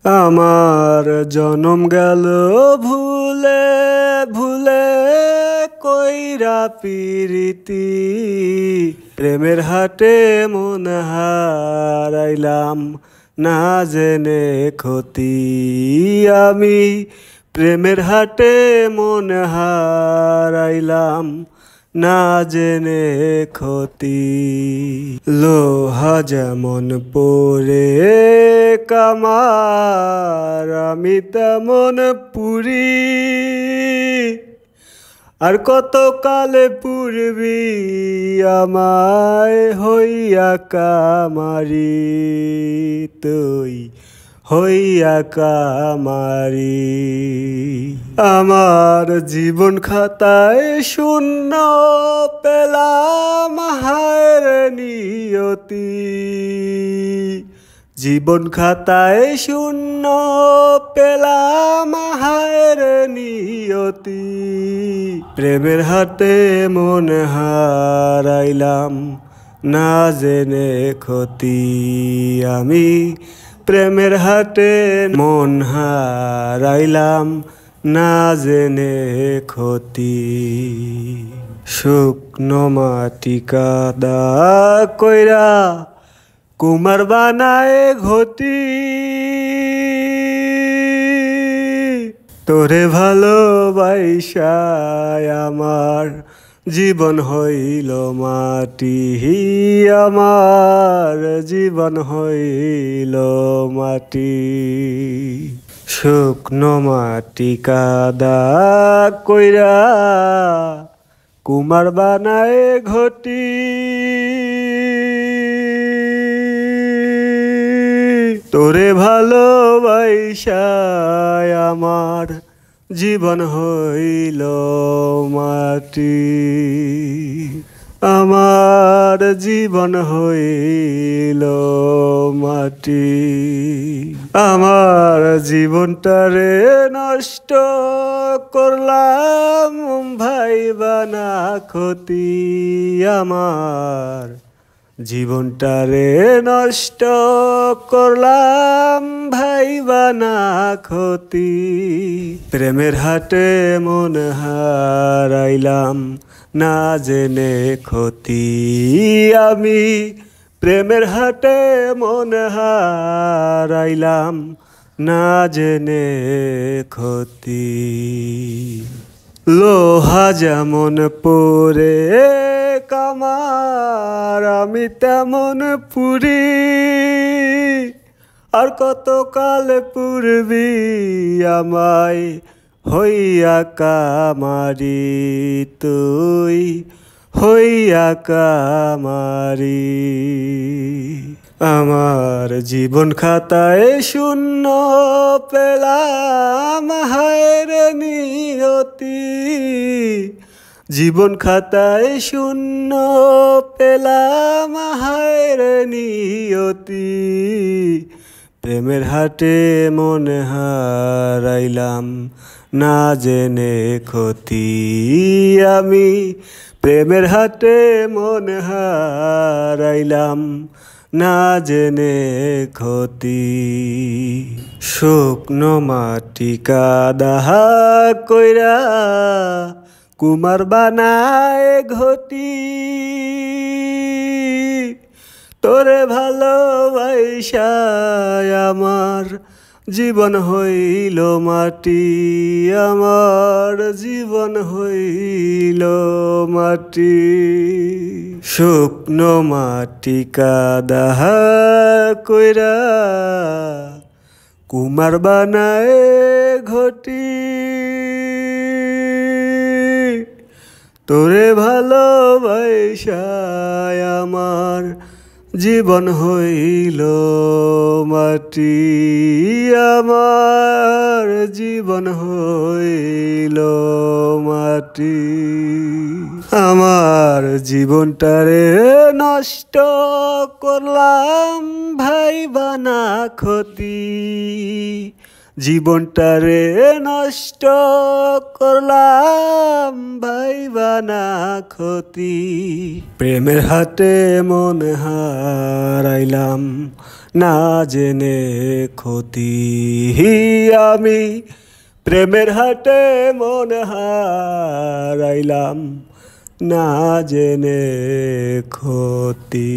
আমার জনম গেল ভুলে ভুলে কইরা পিরিতি প্রেমের হাটে মন হারাইলাম না জেনে ক্ষতি আমি প্রেমের হাটে মন হারাইলাম না জেনে ক্ষতি লোহা যেমন পরে কামার আমি তেমন পুরি আর কত কালে পূর্বী আমায় হইয়া কামারি তুই হইয়া কামারি আমার জীবন খাতায় শূন্য পেলাম হায়ের নিয়তি জীবন খাতায় শূন্য পেলাম হায়ের নিয়তি প্রেমের হাতে মন হারাইলাম না জেনে ক্ষতি আমি প্রেমের হাটে মন হারাইলাম না জেনে ক্ষতি শুকনো মাটি কাদা কইরা কুমার বানায় ঘটি তোরে ভালোবাসায় আমার জীবন হইল মাটি আমার জীবন হইল মাটি শুকনো মাটি কাদা কইরা কুমার বানায় ঘটি তোরে ভালোবাসায় আমার জীবন হইল মাটি আমার জীবন হইল মাটি আমার জীবনটারে নষ্ট করলাম ভাইবানা ক্ষতি আমার জীবনটারে নষ্ট করলাম ভাইবানা ক্ষতি প্রেমের হাটে মন হারাইলাম না জেনে ক্ষতি আমি প্রেমের হাটে মন হারাইলাম না জেনে ক্ষতি লোহা যেমন পরে কামার আমি তেমন পুরি আর কত কাল পূর্বী আমায় হইয়া কামারি তুই হইয়া কামারি আমার জীবন খাতায় শূন্য পেলাম হায়ের নিয়তি জীবন খাতায় শূন্য পেলাম হায়ের নিয়তি প্রেমের হাটে মন হারাইলাম না জেনে ক্ষতি আমি প্রেমের হাটে মন হারাইলাম না জেনে ক্ষতি শুকনো মাটি কাদা কইরা কুমার বানায় ঘটি তোরে ভালোবাসায় আমার জীবন হইল মাটি আমার জীবন হইল মাটি শুকনো মাটি কাদা কইরা কুমার বানায় ঘটি তোরে ভালোবাসায় আমার জীবন হইল মাটি আমার জীবন হইল মাটি আমার জীবনটারে নষ্ট করলাম ভাইবানা ক্ষতি জীবনটারে নষ্ট করলাম ভাইবানা ক্ষতি প্রেমের হাতে মন হারাইলাম না জেনে ক্ষতি আমি প্রেমের হাটে মন হারাইলাম না জেনে ক্ষতি।